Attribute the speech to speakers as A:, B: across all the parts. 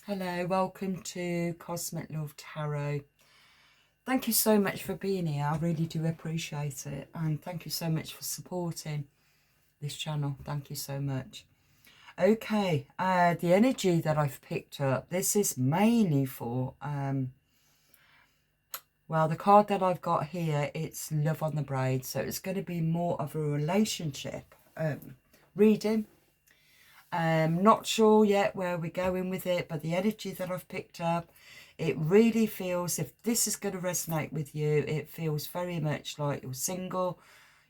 A: Hello, welcome to Cosmic Love Tarot. Thank you so much for being here. I really do appreciate it. And thank you so much for supporting this channel. Thank you so much. Okay, the energy that I've picked up, this is mainly for, well, the card that I've got here, it's Love on the Braid. So it's going to be more of a relationship reading. Not sure yet where we're going with it, but the energy that I've picked up, it really feels, if this is going to resonate with you, it feels very much like you're single,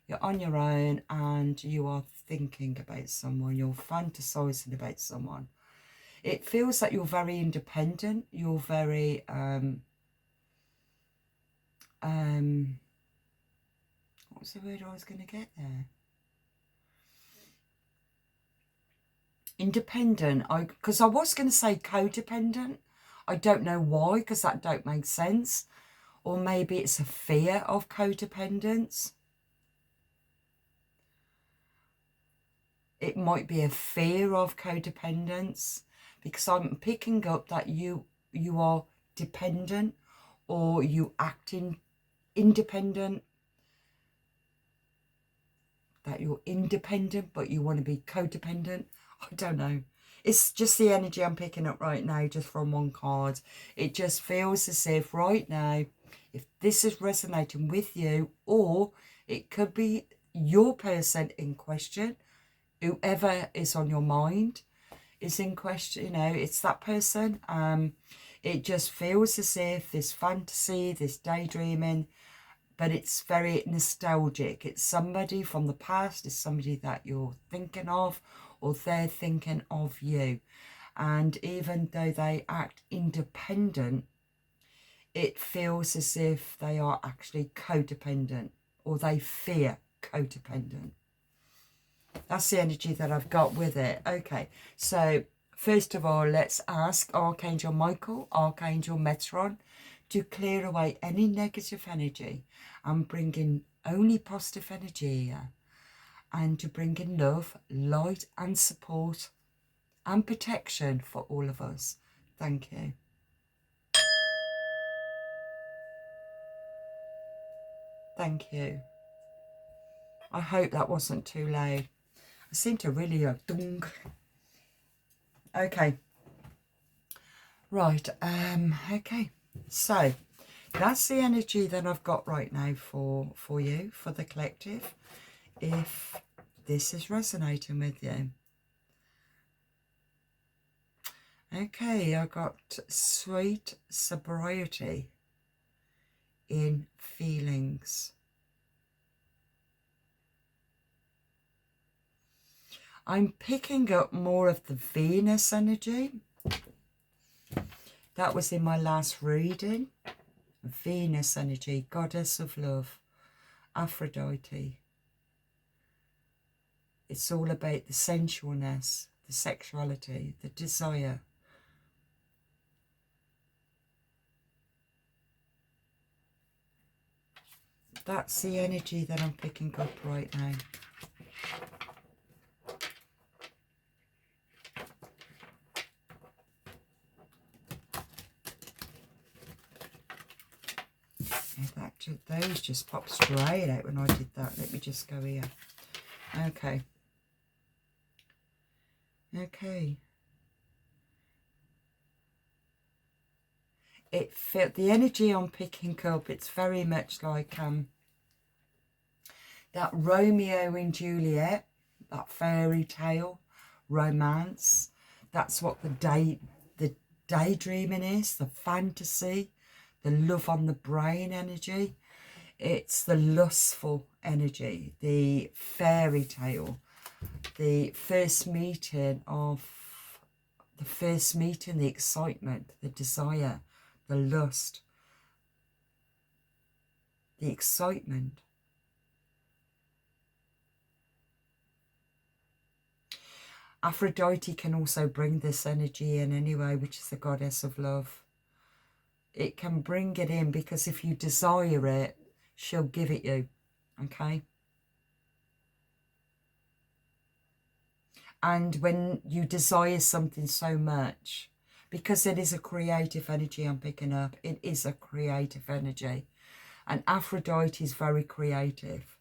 A: you're on your own, and you are thinking about someone, you're fantasizing about someone. It feels like you're very independent, you're very, what's the word I was going to get there? Independent, because I was going to say codependent. I don't know why, because that don't make sense. Or maybe it's a fear of codependence. It might be a fear of codependence, because I'm picking up that you are dependent, or you acting independent. That you're independent, but you want to be codependent. I don't know. It's just the energy I'm picking up right now, just from one card. It just feels as if right now, if this is resonating with you, or it could be your person in question, whoever is on your mind is in question, you know, it's that person. It just feels as if this fantasy, this daydreaming, but it's very nostalgic. It's somebody from the past, it's somebody that you're thinking of, or they're thinking of you. And even though they act independent, it feels as if they are actually codependent, or they fear codependent. That's the energy that I've got with it. Okay, so first of all, let's ask Archangel Michael, Archangel Metron, to clear away any negative energy and bring in only positive energy here, and to bring in love, light and support and protection for all of us. Thank you. Thank you. I hope that wasn't too loud. I seem to really go dung. Okay. Right. Okay. So that's the energy that I've got right now for you, for the collective, if this is resonating with you. Okay, I got sweet sobriety in feelings. I'm picking up more of the Venus energy. That was in my last reading. Venus energy, goddess of love, Aphrodite. It's all about the sensualness, the sexuality, the desire. That's the energy that I'm picking up right now. Those just popped straight out when I did that. Let me just go here. Okay. Okay. It felt the energy I'm picking up. It's very much like that Romeo and Juliet, that fairy tale romance. That's what the daydreaming is, the fantasy, the love on the brain energy. It's the lustful energy, the fairy tale, the first meeting, the excitement, the desire, the lust, the excitement. Aphrodite can also bring this energy in anyway, which is the goddess of love. It can bring it in because if you desire it, she'll give it you, okay? And when you desire something so much, because it is a creative energy I'm picking up. It is a creative energy. And Aphrodite is very creative.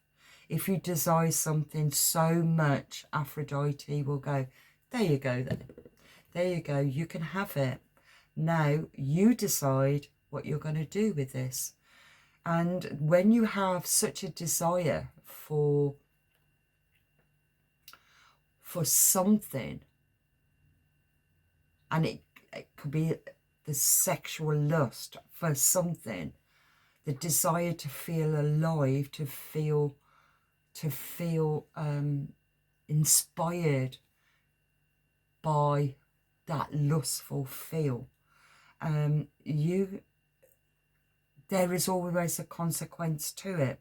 A: If you desire something so much, Aphrodite will go, there you go then. There you go. You can have it. Now you decide what you're going to do with this. And when you have such a desire for something, and it could be the sexual lust for something, the desire to feel alive, to feel inspired by that lustful feel, there is always a consequence to it.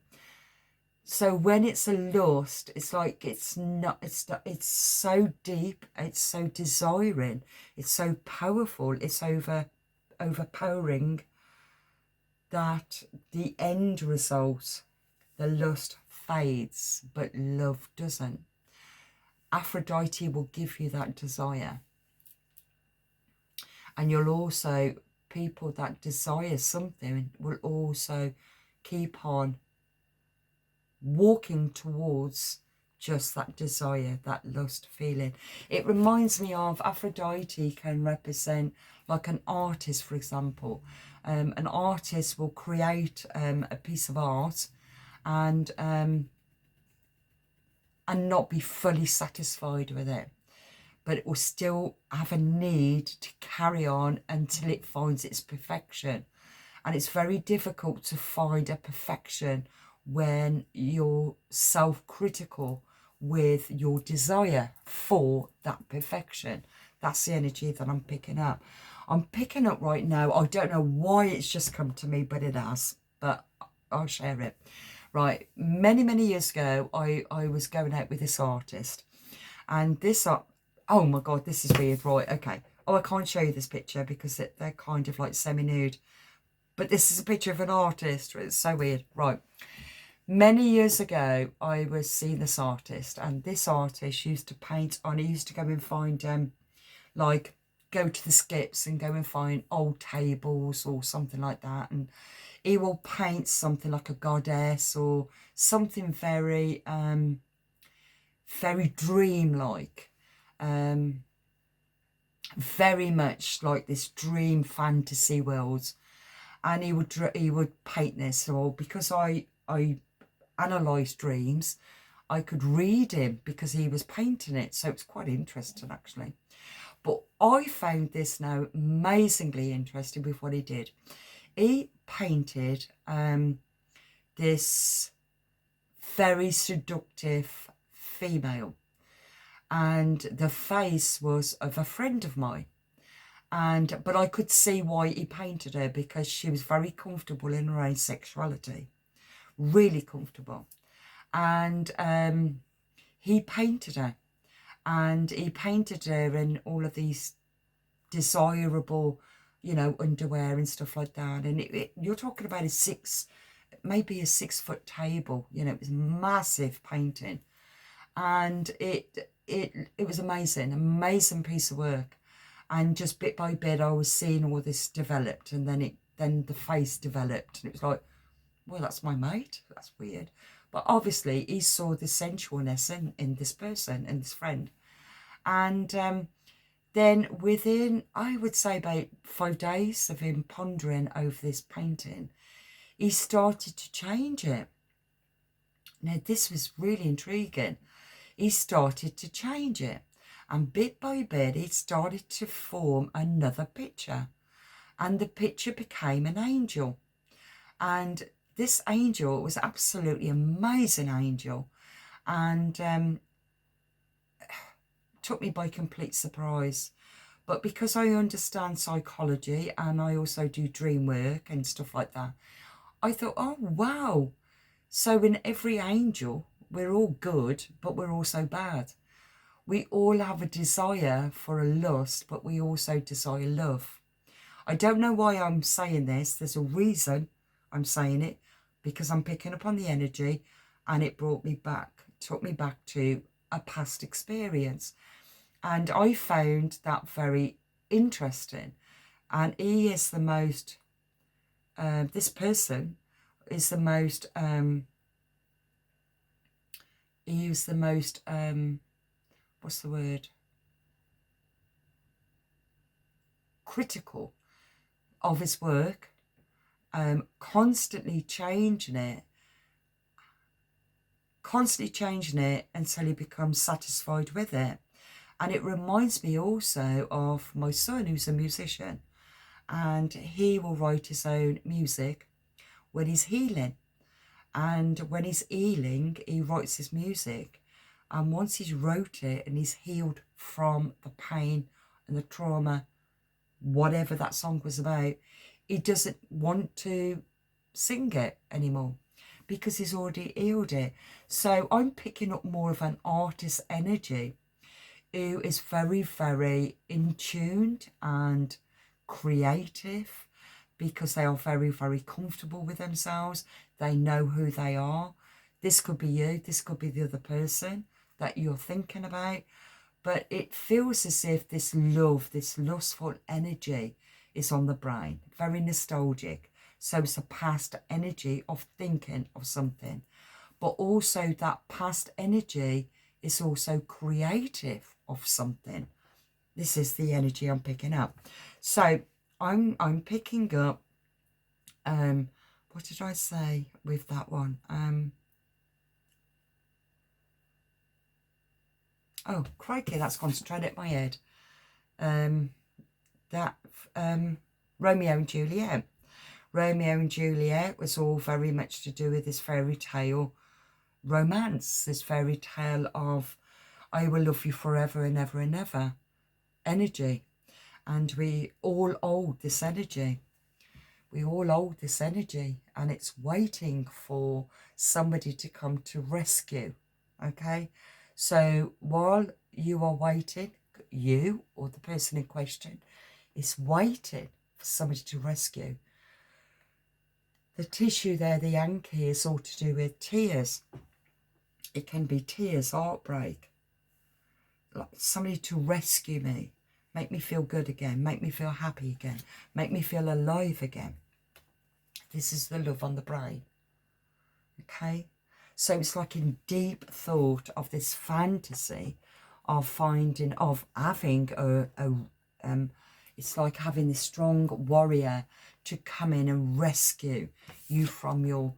A: So when it's a lust, it's like it's so deep, it's so desiring, it's so powerful, it's overpowering, that the end result, the lust fades, but love doesn't. Aphrodite will give you that desire. And you'll also, people that desire something will also keep on walking towards just that desire, that lust feeling. It reminds me of, Aphrodite can represent like an artist, for example. An artist will create a piece of art and not be fully satisfied with it, but it will still have a need to carry on until it finds its perfection. And it's very difficult to find a perfection when you're self-critical with your desire for that perfection. That's the energy that I'm picking up. I'm picking up right now, I don't know why it's just come to me, but it has, but I'll share it. Right, many years ago, I was going out with this artist, and this, oh my God, this is weird, right, okay. Oh, I can't show you this picture because they're kind of like semi-nude, but this is a picture of an artist. It's so weird, right. Many years ago, I was seeing this artist, and this artist used to paint on, he used to go and find, like, go to the skips and go and find old tables or something like that, and he will paint something like a goddess or something very, very dreamlike, very much like this dream fantasy world. And he would paint this. Or because I analysed dreams, I could read him because he was painting it. So it's quite interesting, actually. But I found this now amazingly interesting with what he did. He painted this very seductive female, and the face was of a friend of mine. But I could see why he painted her, because she was very comfortable in her own sexuality, really comfortable. And he painted her, and he painted her in all of these desirable, you know, underwear and stuff like that. And you're talking about maybe a 6 foot table, you know, it was massive painting. And it was amazing piece of work. And just bit by bit, I was seeing all this developed, and then the face developed, and it was like, well, that's my mate. That's weird. But obviously, he saw the sensualness in this person, in this friend. And then within, I would say, about 5 days of him pondering over this painting, he started to change it. Now, this was really intriguing. He started to change it. And bit by bit, it started to form another picture. And the picture became an angel. And this angel was absolutely amazing angel. And took me by complete surprise. But because I understand psychology and I also do dream work and stuff like that, I thought, oh, wow. So in every angel, we're all good, but we're also bad. We all have a desire for a lust, but we also desire love. I don't know why I'm saying this. There's a reason I'm saying it, because I'm picking up on the energy, and it took me back to a past experience. And I found that very interesting. And he is the most, this person is the most, he is the most, what's the word? Critical of his work, constantly changing it until he becomes satisfied with it. And it reminds me also of my son, who's a musician, and he will write his own music when he's healing. And when he's healing, he writes his music. And once he's wrote it and he's healed from the pain and the trauma, whatever that song was about, he doesn't want to sing it anymore because he's already healed it. So I'm picking up more of an artist energy who is very, very in tuned and creative, because they are very, very comfortable with themselves. They know who they are. This could be you, this could be the other person that you're thinking about. But it feels as if this love, this lustful energy is on the brain, very nostalgic. So it's a past energy of thinking of something. But also that past energy is also creative of something. This is the energy I'm picking up. So I'm picking up, what did I say with that one? Oh, crikey, that's gone straight at my head. Romeo and Juliet. Romeo and Juliet was all very much to do with this fairy tale romance, this fairy tale of I will love you forever and ever and ever energy. And we all hold this energy. We all hold this energy, and it's waiting for somebody to come to rescue. Okay? So while you are waiting, you or the person in question is waiting for somebody to rescue. The tissue there, the Yankee, is all to do with tears. It can be tears, heartbreak. Like somebody to rescue me, make me feel good again, make me feel happy again, make me feel alive again. This is the love on the brain. Okay? So it's like in deep thought of this fantasy of finding, of having it's like having this strong warrior to come in and rescue you from your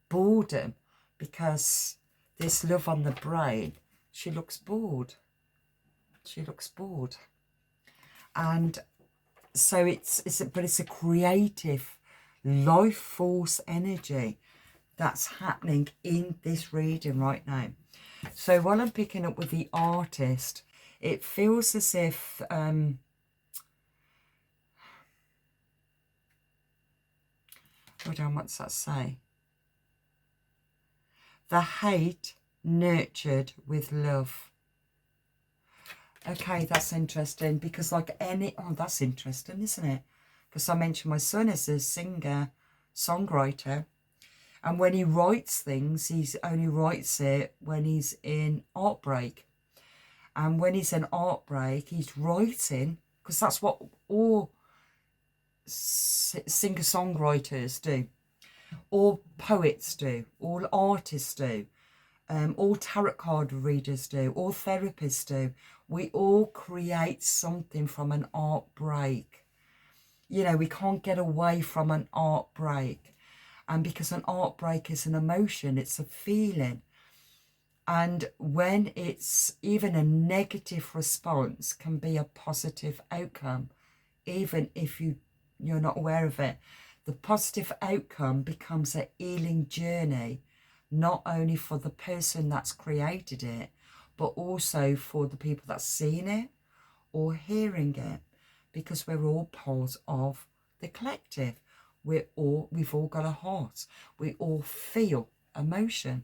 A: boredom, because this love on the brain, she looks bored. She looks bored. And so it's a creative life force energy that's happening in this reading right now. So while I'm picking up with the artist, it feels as if hold on, what's that say? The hate nurtured with love. Okay, that's interesting, because like that's interesting, isn't it? Because I mentioned my son is a singer, songwriter, and when he writes things, he only writes it when he's in heartbreak. And when he's in heartbreak, he's writing, because that's what all singer-songwriters do, all poets do, all artists do, all tarot card readers do, all therapists do. We all create something from an heartbreak. You know, we can't get away from an heartbreak. And because an heartbreak is an emotion, it's a feeling. And when it's even a negative response can be a positive outcome, even if you're not aware of it. The positive outcome becomes a healing journey, not only for the person that's created it, but also for the people that's seen it or hearing it, because we're all part of the collective. We've all got a heart. We all feel emotion.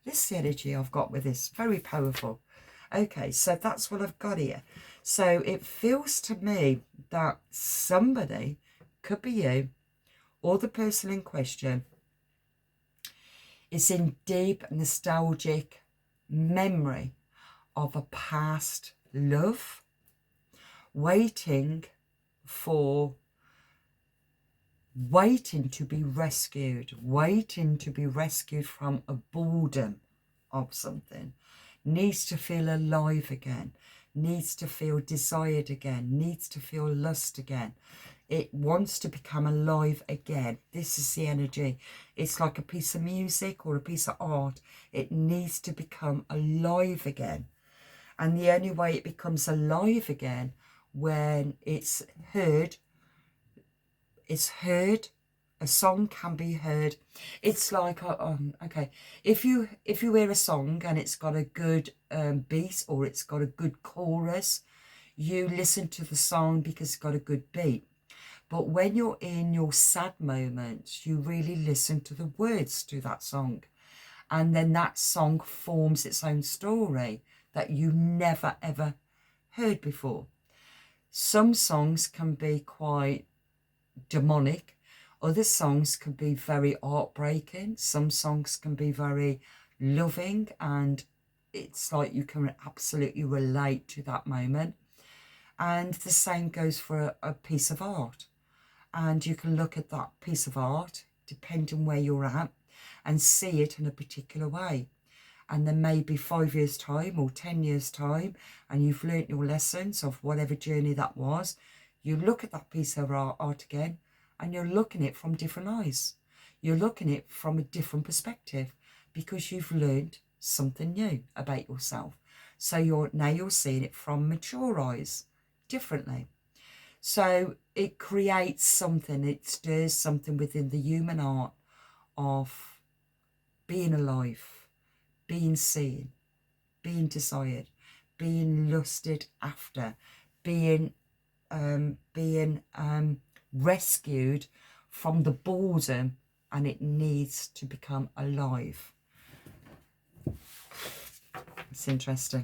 A: This is the energy I've got with this. Very powerful. Okay, so that's what I've got here. So it feels to me that somebody, could be you or the person in question, is in deep nostalgic memory of a past love, waiting for waiting to be rescued, waiting to be rescued from a boredom of something, needs to feel alive again, needs to feel desired again, needs to feel lust again. It wants to become alive again. This is the energy. It's like a piece of music or a piece of art. It needs to become alive again. And the only way it becomes alive again, when it's heard, a song can be heard. It's like, okay, if you hear a song and it's got a good beat, or it's got a good chorus, you listen to the song because it's got a good beat. But when you're in your sad moments, you really listen to the words to that song. And then that song forms its own story that you never, ever heard before. Some songs can be quite demonic. Other songs can be very heartbreaking. Some songs can be very loving. And it's like you can absolutely relate to that moment. And the same goes for a piece of art. And you can look at that piece of art, depending where you're at, and see it in a particular way. And then maybe 5 years' time or 10 years' time, and you've learnt your lessons of whatever journey that was, you look at that piece of art again, and you're looking at it from different eyes. You're looking at it from a different perspective, because you've learned something new about yourself. So you're seeing it from mature eyes, differently. So it creates something, it stirs something within the human heart of being alive, being seen, being desired, being lusted after, being rescued from the boredom, and it needs to become alive. It's interesting.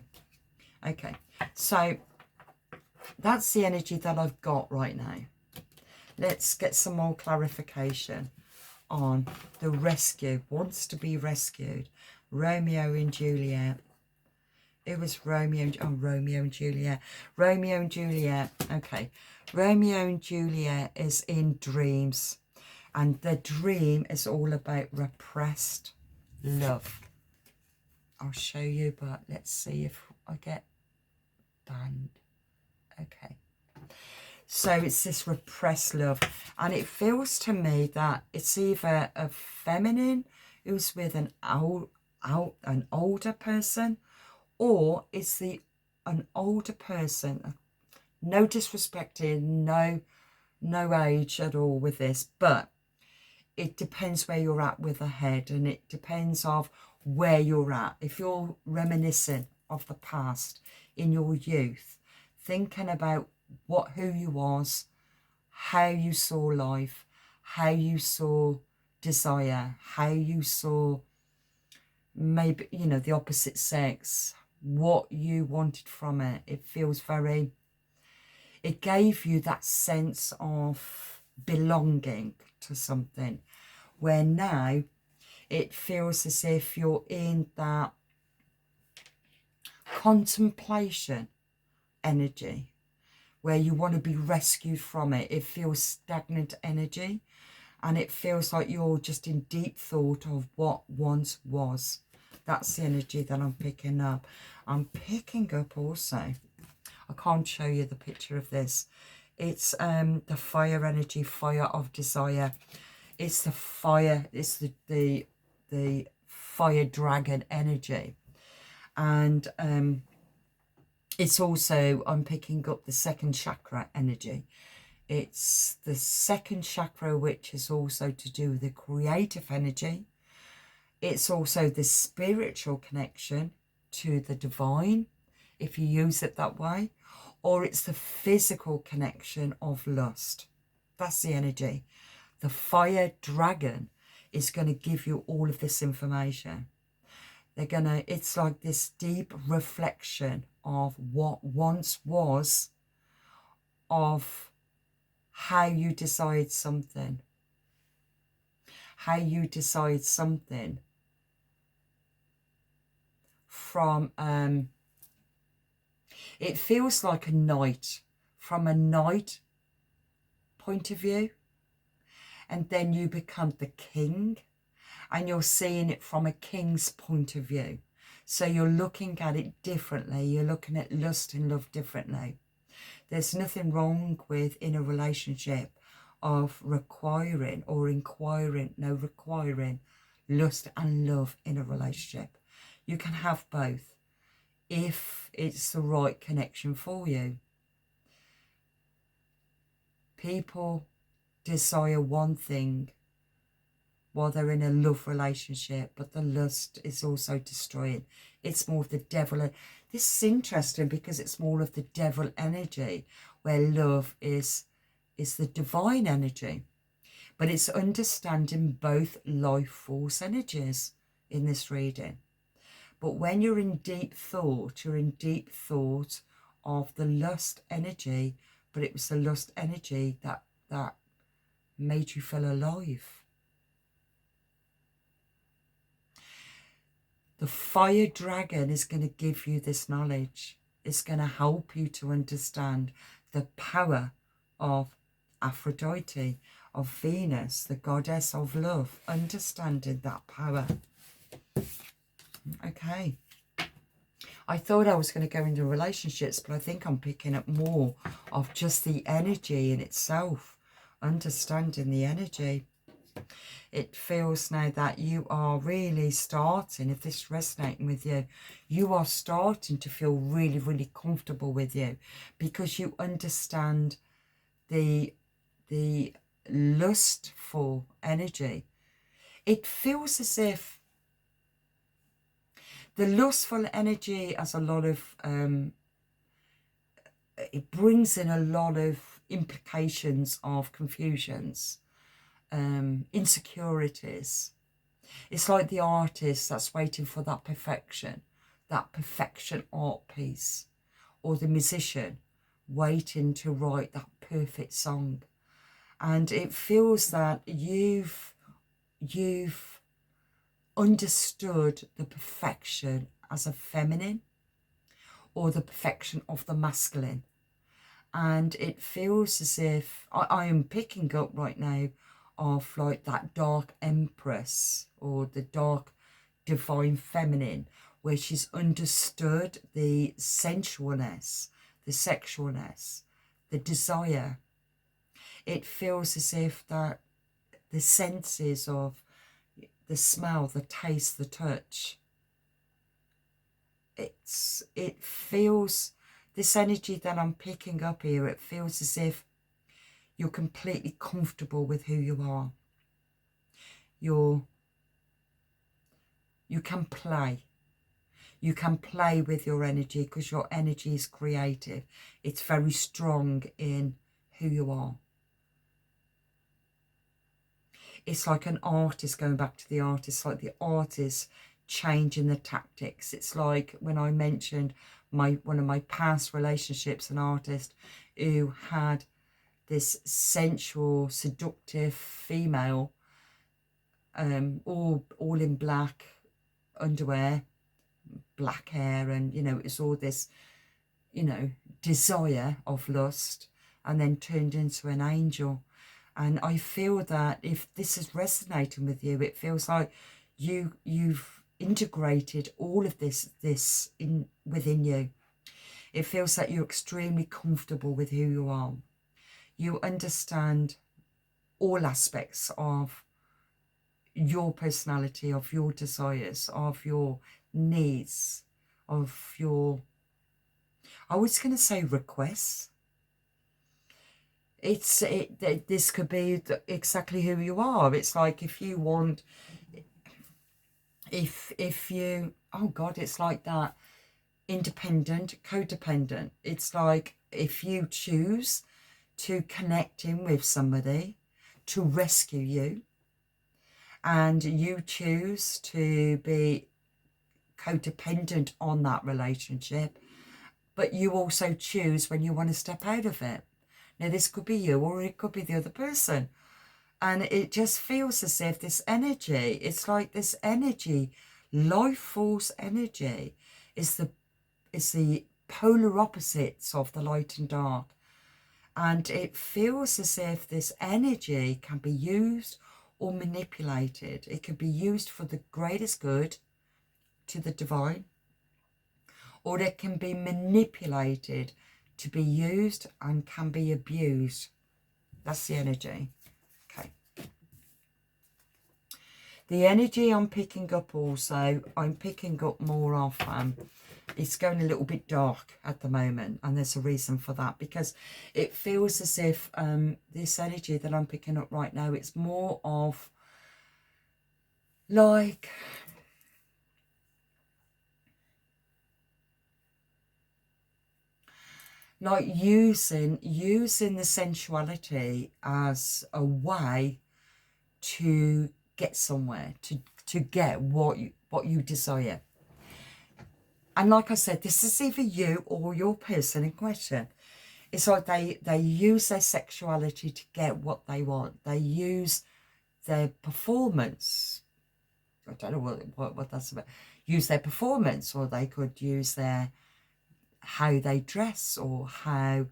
A: Okay, so that's the energy that I've got right now. Let's get some more clarification on the rescue. Wants to be rescued. Romeo and Juliet. It was Romeo and Juliet. Romeo and Juliet. Okay. Romeo and Juliet is in dreams. And the dream is all about repressed love. I'll show you, but let's see if I get banned. Okay, so it's this repressed love, and it feels to me that it's either a feminine who's with an older person, or it's an older person. No disrespecting, no age at all with this, but it depends where you're at with the head, and it depends of where you're at. If you're reminiscing of the past in your youth, thinking about who you was, how you saw life, how you saw desire, how you saw maybe, the opposite sex, what you wanted from it. It feels it gave you that sense of belonging to something, where now it feels as if you're in that contemplation energy, where you want to be rescued from it. It feels stagnant energy, and it feels like you're just in deep thought of what once was. That's the energy that I'm picking up. I'm picking up also, I can't show you the picture of this. It's the fire energy, fire of desire. It's the fire, it's the fire dragon energy. And it's also, I'm picking up the second chakra energy. It's the second chakra, which is also to do with the creative energy. It's also the spiritual connection to the divine, if you use it that way, or it's the physical connection of lust. That's the energy. The fire dragon is going to give you all of this information. It's like this deep reflection of what once was, of how you decide something. How you decide something from, it feels like a knight, from a knight point of view. and then you become the king, and you're seeing it from a king's point of view. So you're looking at it differently. You're looking at lust and love differently. There's nothing wrong with, in a relationship, of requiring lust and love in a relationship. You can have both if it's the right connection for you. People desire one thing while they're in a love relationship, but the lust is also destroying. It's more of the devil. This is interesting because it's more of the devil energy, where love is the divine energy. But it's understanding both life force energies in this reading. But when you're in deep thought, you're in deep thought of the lust energy, but it was the lust energy that made you feel alive. The fire dragon is going to give you this knowledge. It's going to help you to understand the power of Aphrodite, of Venus, the goddess of love, understanding that power. Okay. I thought I was going to go into relationships, but I think I'm picking up more of just the energy in itself, understanding the energy. It feels now that you are really starting, if this is resonating with you, you are starting to feel really, really comfortable with you, because you understand the lustful energy. It feels as if the lustful energy has a lot of, it brings in a lot of implications of confusions, insecurities. It's like the artist that's waiting for that perfection art piece, or the musician waiting to write that perfect song. And it feels that you've understood the perfection as a feminine, or the perfection of the masculine. And it feels as if I am picking up right now of like that dark empress, or the dark divine feminine, where she's understood the sensualness, the sexualness, the desire. It feels as if that the senses of the smell, the taste, the touch, it feels, this energy that I'm picking up here, it feels as if you're completely comfortable with who you are. You can play. You can play with your energy, because your energy is creative. It's very strong in who you are. It's like an artist, going back to the artist, like the artist changing the tactics. It's like when I mentioned one of my past relationships, an artist who had this sensual, seductive female, all in black underwear, black hair, and it's all this desire of lust, and then turned into an angel. And I feel that if this is resonating with you, it feels like you've integrated all of this within you. It feels like you're extremely comfortable with who you are. You understand all aspects of your personality, of your desires, of your needs, of your, I was going to say requests. This could be exactly who you are. It's like if you want, if you, oh God, it's like that, independent, codependent. It's like if you choose to connect in with somebody to rescue you, and you choose to be codependent on that relationship, but you also choose when you want to step out of it. Now, this could be you, or it could be the other person. And it just feels as if this energy, it's like this energy, life force energy, is the polar opposites of the light and dark. And it feels as if this energy can be used or manipulated. It could be used for the greatest good to the divine, or it can be manipulated to be used and can be abused. That's the energy. Okay. The energy I'm picking up also, I'm picking up more of, it's going a little bit dark at the moment, and there's a reason for that, because it feels as if this energy that I'm picking up right now, it's more of like using the sensuality as a way to get somewhere, to get what you desire. And like I said, this is either you or your person in question. It's like they use their sexuality to get what they want. They use their performance. I don't know what that's about. Use their performance, or they could use their how they dress, or how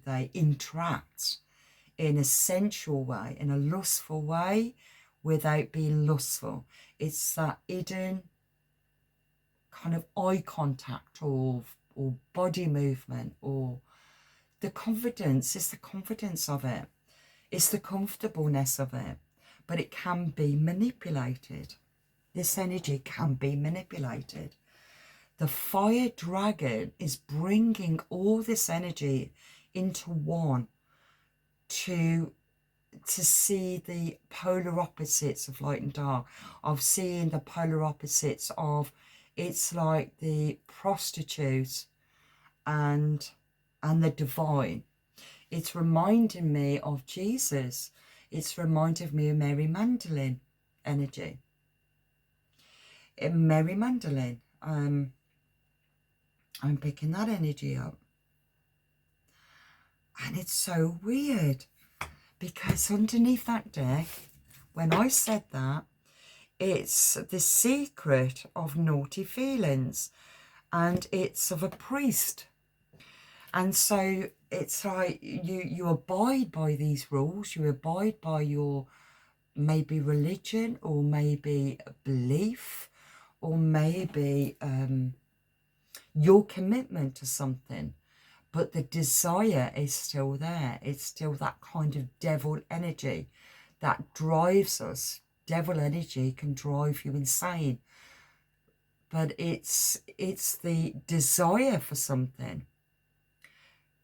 A: they interact in a sensual way, in a lustful way, without being lustful. It's that hidden kind of eye contact or body movement, or the confidence. It's the confidence of it. It's the comfortableness of it. But it can be manipulated. This energy can be manipulated. The fire dragon is bringing all this energy into one to see the polar opposites of light and dark, of seeing the polar opposites of, it's like the prostitute and the divine. It's reminding me of Jesus. It's reminding me of Mary Magdalene energy. In Mary Magdalene, I'm picking that energy up. And it's so weird, because underneath that deck, when I said that, it's the secret of naughty feelings, and it's of a priest. And so it's like you abide by these rules, you abide by your maybe religion, or maybe belief, or maybe your commitment to something, but the desire is still there. It's still that kind of devil energy that drives us. Devil energy can drive you insane, but it's the desire for something.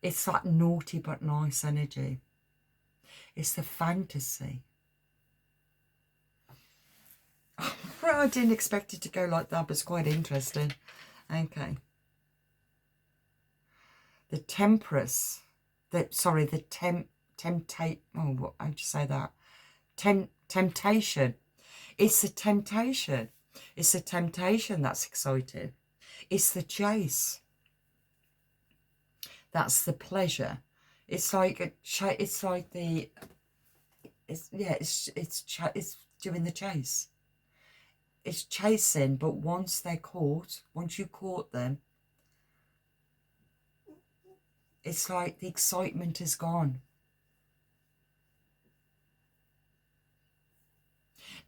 A: It's that naughty but nice energy. It's the fantasy. Well, I didn't expect it to go like that, but it's quite interesting. Okay. The Temperance, oh, how'd you say that? Temptation. It's the temptation. It's the temptation that's exciting. It's the chase. That's the pleasure. It's like it's doing the chase. It's chasing, but once they're caught, once you caught them, it's like the excitement is gone.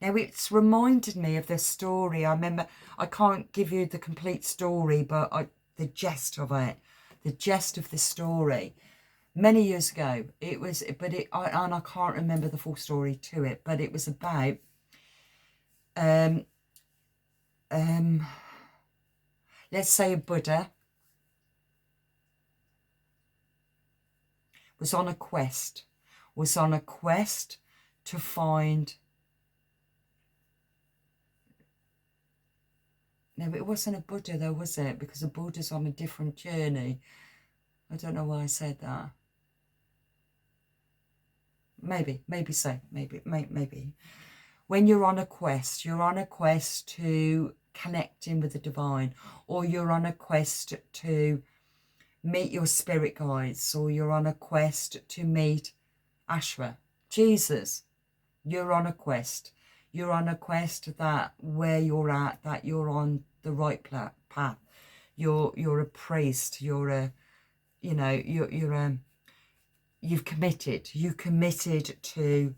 A: Now, it's reminded me of this story. I remember, I can't give you the complete story, but the gist of it, the gist of the story, many years ago, it was, but I can't remember the full story to it, but it was about, let's say a Buddha was on a quest to find, no, it wasn't a Buddha though, was it? Because a Buddha's on a different journey. I don't know why I said that. Maybe so. Maybe. When you're on a quest to connect in with the divine, or you're on a quest to meet your spirit guides, or you're on a quest to meet Ashra, Jesus. You're on a quest. You're on a quest that where you're at, that you're on the right path. You're a priest. You're a, you've committed. You committed to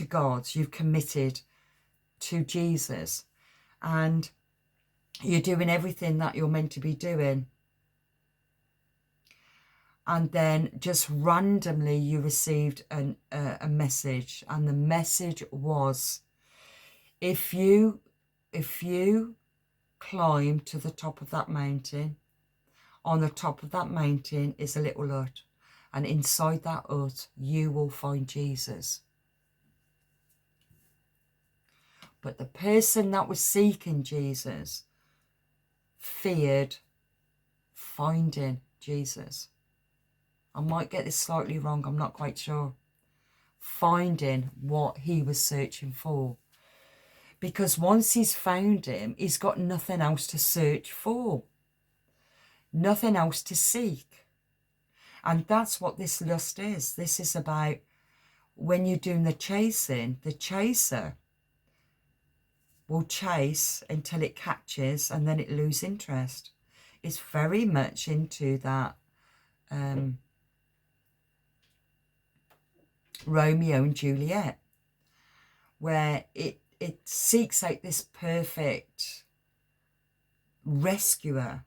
A: God. You've committed to Jesus. And you're doing everything that you're meant to be doing. And then just randomly you received a message. And the message was, if you climb to the top of that mountain, on the top of that mountain is a little hut. And inside that hut, you will find Jesus. But the person that was seeking Jesus feared finding Jesus. I might get this slightly wrong, I'm not quite sure. Finding what he was searching for. Because once he's found him, he's got nothing else to search for. Nothing else to seek. And that's what this lust is. This is about when you're doing the chasing, the chaser will chase until it catches and then it loses interest. It's very much into that Romeo and Juliet, where it seeks out this perfect rescuer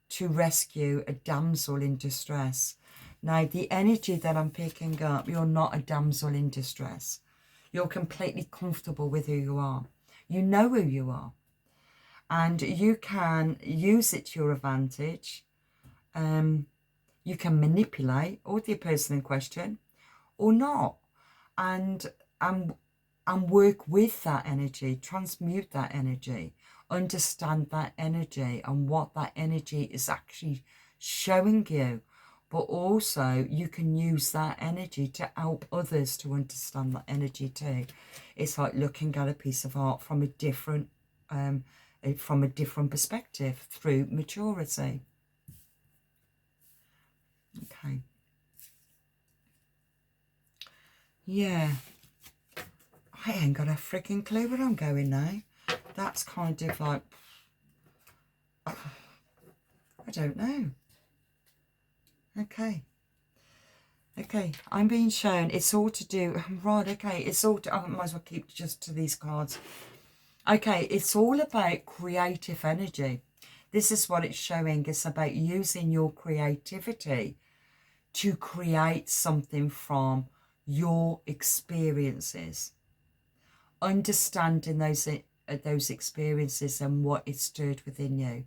A: to rescue a damsel in distress. Now, the energy that I'm picking up, you're not a damsel in distress. You're completely comfortable with who you are. You know who you are. And you can use it to your advantage. You can manipulate or the person in question or not. And work with that energy, transmute that energy, understand that energy and what that energy is actually showing you. But also you can use that energy to help others to understand that energy too. It's like looking at a piece of art from a different perspective through maturity. Okay. Yeah. I ain't got a freaking clue where I'm going now. That's kind of like, I don't know. Okay. Okay, I'm being shown it's all to do, right, okay, it's all to, I might as well keep just to these cards. Okay, it's all about creative energy. This is what it's showing. It's about using your creativity to create something from your experiences. Understanding those experiences and what it stirred within you.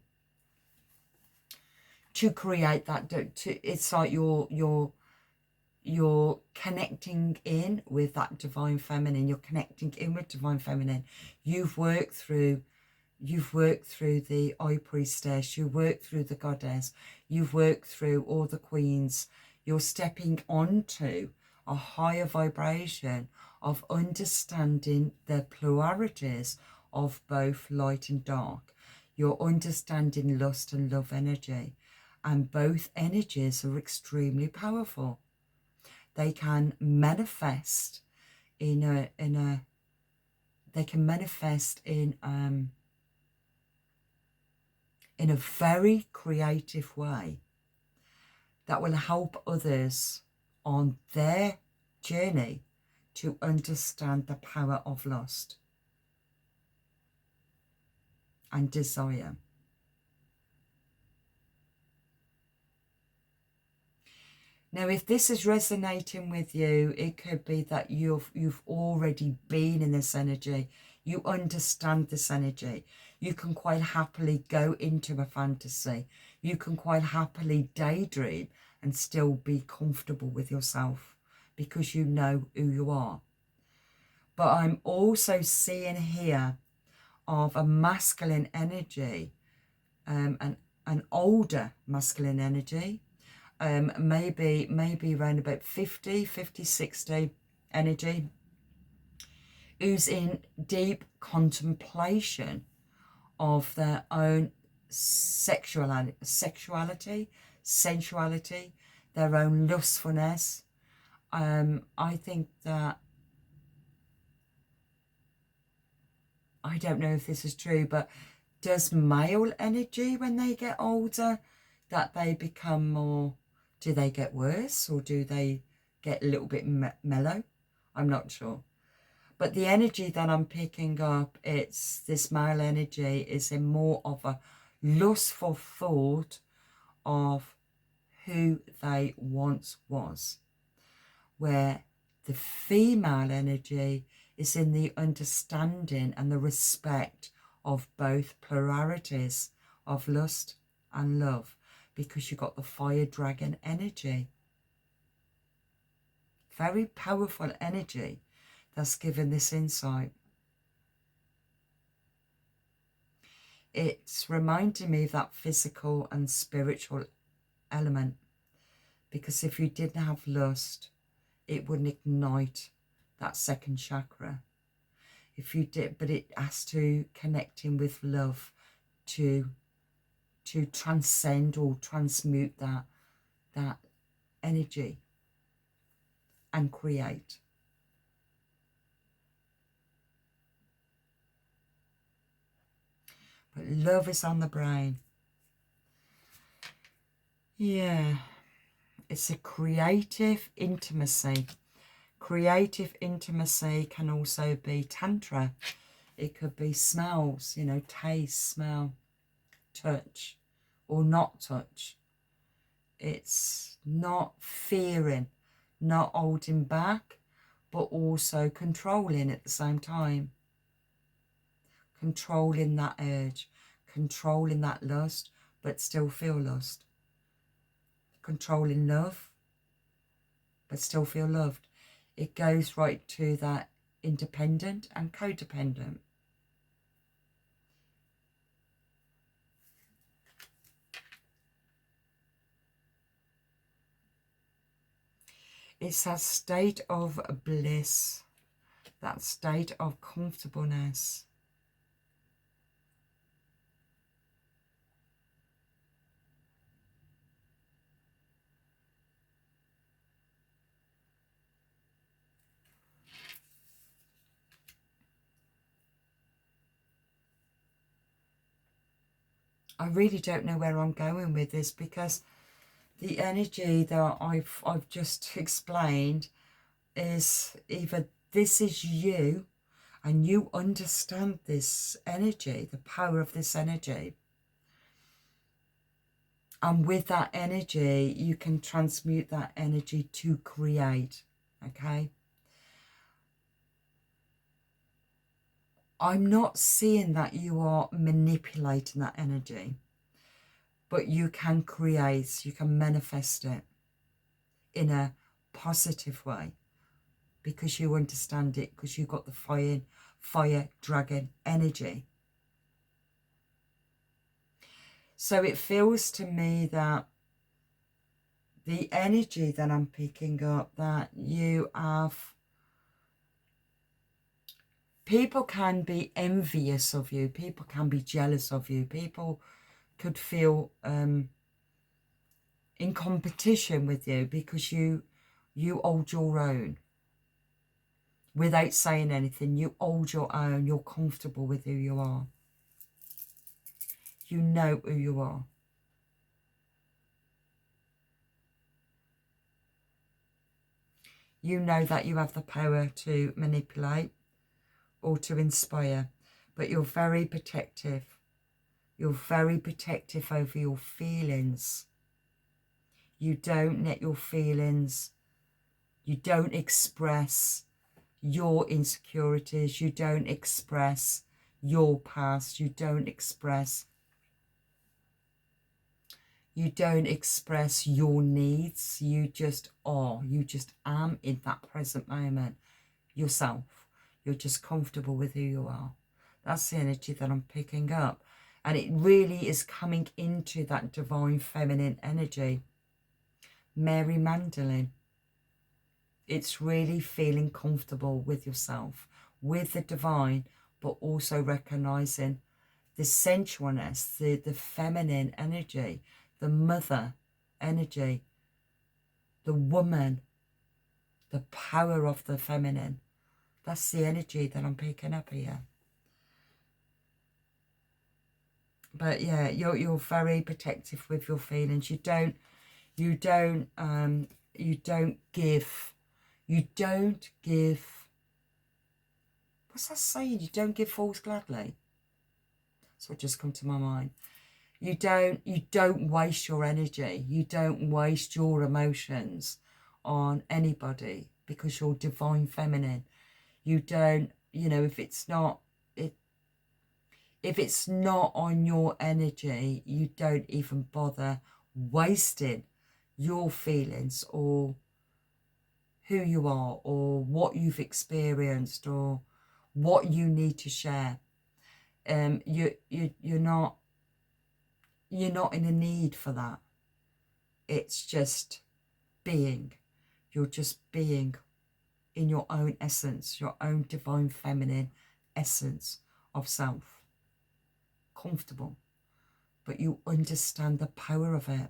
A: To create that, it's like you're connecting in with that divine feminine. You're connecting in with divine feminine. You've worked through the high priestess. You worked through the goddess. You've worked through all the queens. You're stepping onto a higher vibration of understanding the polarities of both light and dark. You're understanding lust and love energy, and both energies are extremely powerful. They can manifest in a very creative way that will help others on their journey to understand the power of lust and desire. Now, if this is resonating with you, it could be that you've already been in this energy. You understand this energy. You can quite happily go into a fantasy. You can quite happily daydream and still be comfortable with yourself because you know who you are. But I'm also seeing here of a masculine energy, an older masculine energy, maybe around about 50, 60 energy, who's in deep contemplation of their own sexuality, sensuality, their own lustfulness. I think that, I don't know if this is true, but does male energy when they get older, that they become more Do they get worse or do they get a little bit mellow? I'm not sure. But the energy that I'm picking up, it's this male energy is in more of a lustful thought of who they once was, where the female energy is in the understanding and the respect of both polarities of lust and love, because you've got the fire dragon energy. Very powerful energy that's given this insight. It's reminding me of that physical and spiritual element, because if you didn't have lust, it wouldn't ignite that second chakra. If you did, but it has to connect in with love to transcend or transmute that energy and create. But love is on the brain. Yeah, it's a creative intimacy. Creative intimacy can also be tantra. It could be smells, you know, taste, smell, touch, or not touch. It's not fearing, not holding back, but also controlling at the same time. Controlling that urge, controlling that lust, but still feel lust. Controlling love, but still feel loved. It goes right to that independent and codependent. It's that state of bliss, that state of comfortableness. I really don't know where I'm going with this, because the energy that I've just explained is either this is you and you understand this energy, the power of this energy. And with that energy, you can transmute that energy to create, okay? I'm not seeing that you are manipulating that energy, but you can create, you can manifest it in a positive way, because you understand it, because you've got the fire dragon energy. So it feels to me that the energy that I'm picking up, that you have, people can be envious of you, people can be jealous of you, people could feel in competition with you because you hold your own. Without saying anything, you hold your own, you're comfortable with who you are. You know who you are. You know that you have the power to manipulate or to inspire, but you're very protective. You're very protective over your feelings. You don't let your feelings, you don't express your insecurities, you don't express your past, you don't express your needs. You just are, you just am in that present moment yourself. You're just comfortable with who you are. That's the energy that I'm picking up, and it really is coming into that divine feminine energy. Mary Magdalene. It's really feeling comfortable with yourself, with the divine, but also recognizing the sensualness, the feminine energy, the mother energy, the woman, the power of the feminine. That's the energy that I'm picking up here. But yeah, you're very protective with your feelings. You You don't give, what's that saying? You don't give fools gladly. That's what just come to my mind. You don't waste your energy. You don't waste your emotions on anybody because you're divine feminine. You don't, if it's not on your energy, you don't even bother wasting your feelings or who you are or what you've experienced or what you need to share. You're not in a need for that. It's just being. You're just being in your own essence, your own divine feminine essence of self. Comfortable, but you understand the power of it.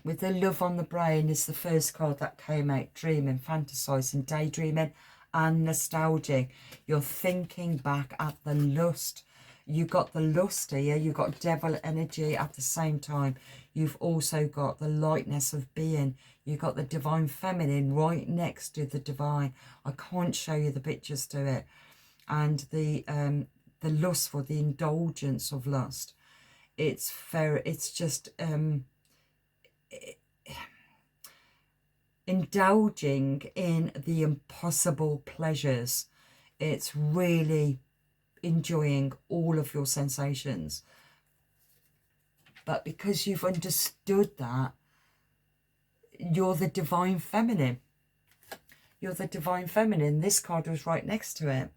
A: With the Love on the Brain is the first card that came out. Dreaming, fantasizing, daydreaming and nostalgic. You're thinking back at the lust. You got the lust here. You've got devil energy at the same time. You've also got the lightness of being. You've got the divine feminine right next to the divine. I can't show you the pictures to it. And the lustful, the indulgence of lust. It's just indulging in the impossible pleasures. It's really enjoying all of your sensations. But because you've understood that, you're the divine feminine. You're the divine feminine. This card was right next to it.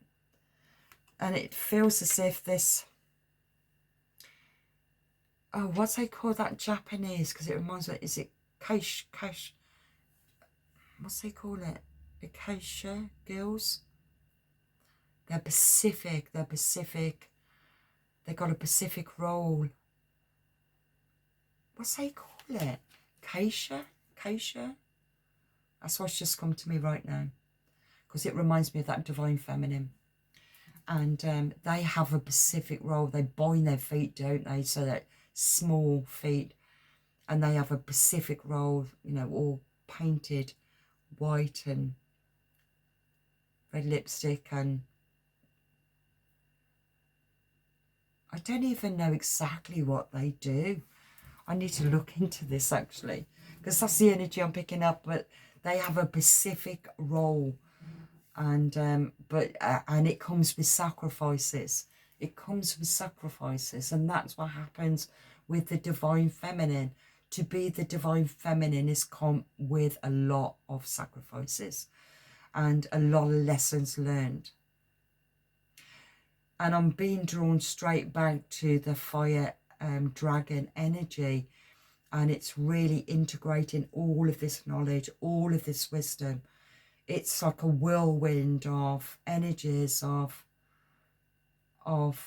A: And it feels as if this... Oh, what's they call that Japanese? Because it reminds me, is it Kash? What's they call it? Acacia girls? They're Pacific. They're Pacific. They got a Pacific role. What's they call it? Acacia? That's what's just come to me right now. Because it reminds me of that divine feminine. And they have a Pacific role. They bind their feet, don't they? So that small feet. And they have a Pacific role, all painted white and red lipstick. And I don't even know exactly what they do. I need to look into this actually, because that's the energy I'm picking up. But they have a Pacific role, and and it comes with sacrifices. It comes with sacrifices, and that's what happens with the divine feminine. To be the divine feminine is come with a lot of sacrifices and a lot of lessons learned. And I'm being drawn straight back to the fire dragon energy, and it's really integrating all of this knowledge, all of this wisdom. It's like a whirlwind of energies of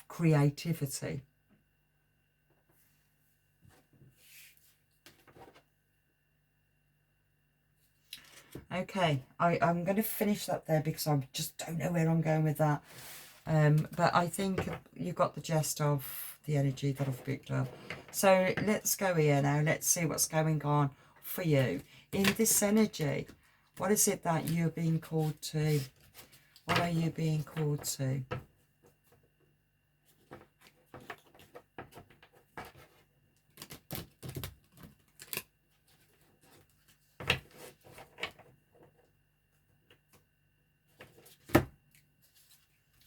A: creativity. Okay, I'm going to finish that there because I just don't know where I'm going with that. But I think you got the gist of the energy that I've picked up. So let's go here now. Let's see what's going on for you in this energy. What is it that you're being called to? What are you being called to?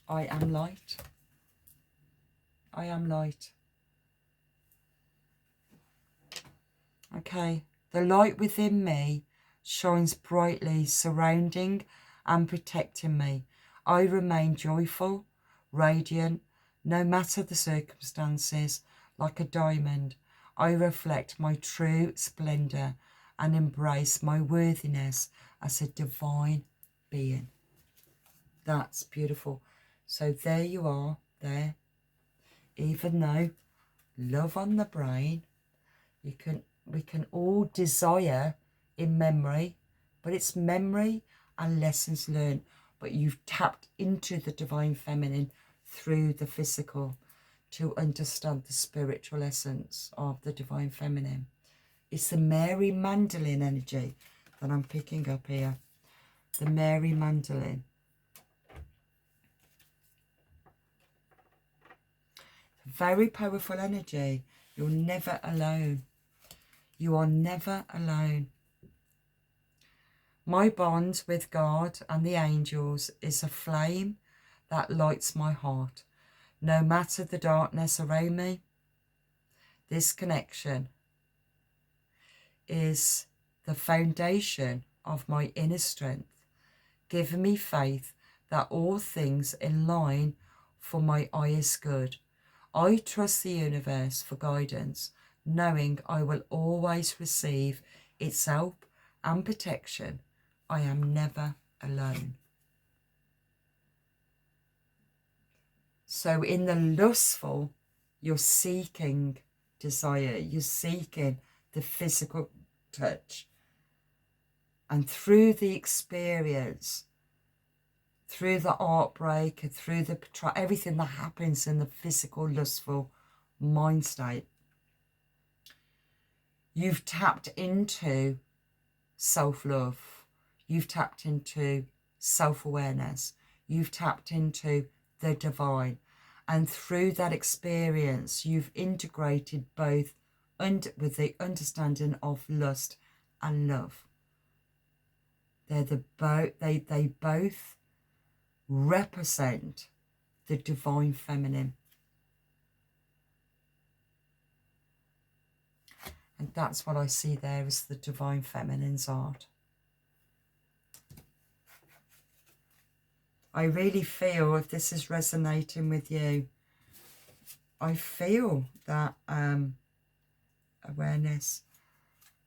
A: I am light. I am light. Okay. The light within me shines brightly, surrounding and protecting me. I remain joyful, radiant, no matter the circumstances, like a diamond. I reflect my true splendour and embrace my worthiness as a divine being. That's beautiful. So there you are, there. Even though Love on the Brain, you can We can all desire in memory, but it's memory and lessons learned. But you've tapped into the divine feminine through the physical to understand the spiritual essence of the divine feminine. It's the Mary Magdalene energy that I'm picking up here. The Mary Magdalene. Very powerful energy. You're never alone. You are never alone. My bond with God and the angels is a flame that lights my heart. No matter the darkness around me, this connection is the foundation of my inner strength, giving me faith that all things align for my highest good. I trust the universe for guidance, knowing I will always receive its help and protection. I am never alone. So in the lustful, you're seeking desire, you're seeking the physical touch. And through the experience, through the heartbreak, and through the betrayal, everything that happens in the physical, lustful mind state, you've tapped into self-love. You've tapped into self-awareness. You've tapped into the divine. And through that experience, you've integrated both with the understanding of lust and love. They both represent the divine feminine. And that's what I see there as the divine feminine's art. I really feel, if this is resonating with you, I feel that awareness.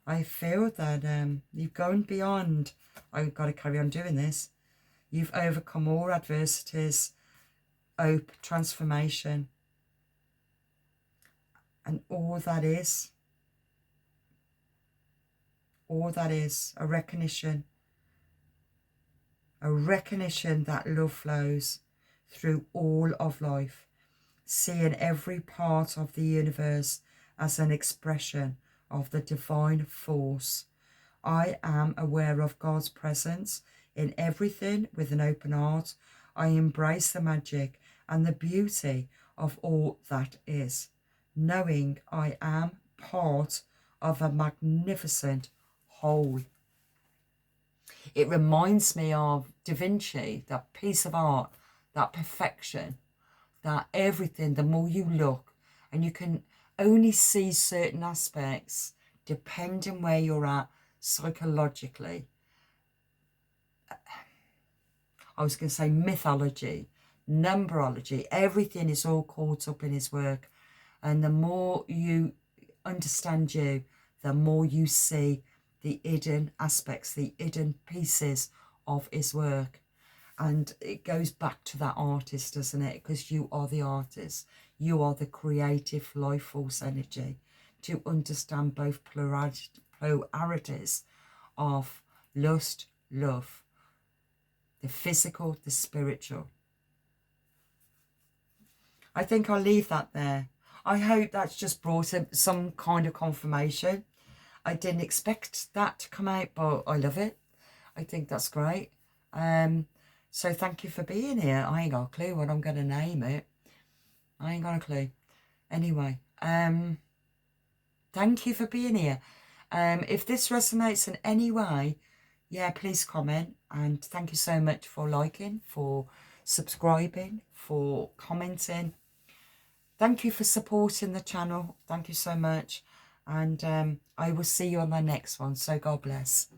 A: I feel that you've gone beyond. I've got to carry on doing this. You've overcome all adversities, hope, transformation. And all that is a recognition that love flows through all of life, seeing every part of the universe as an expression of the divine force. I am aware of God's presence in everything with an open heart. I embrace the magic and the beauty of all that is, knowing I am part of a magnificent whole. It reminds me of Da Vinci, that piece of art, that perfection, that everything, the more you look, and you can only see certain aspects depending where you're at psychologically. I was going to say mythology, numerology, everything is all caught up in his work. And the more you understand you, the more you see the hidden aspects, the hidden pieces of his work. And it goes back to that artist, doesn't it? Because you are the artist. You are the creative life force energy to understand both polarities of lust, love, the physical, the spiritual. I think I'll leave that there. I hope that's just brought some kind of confirmation. I didn't expect that to come out, but I love it. I think that's great. So thank you for being here. I ain't got a clue what I'm going to name it. I ain't got a clue. Anyway, thank you for being here. If this resonates in any way, yeah, please comment. And thank you so much for liking, for subscribing, for commenting. Thank you for supporting the channel. Thank you so much. And I will see you on the next one. So God bless.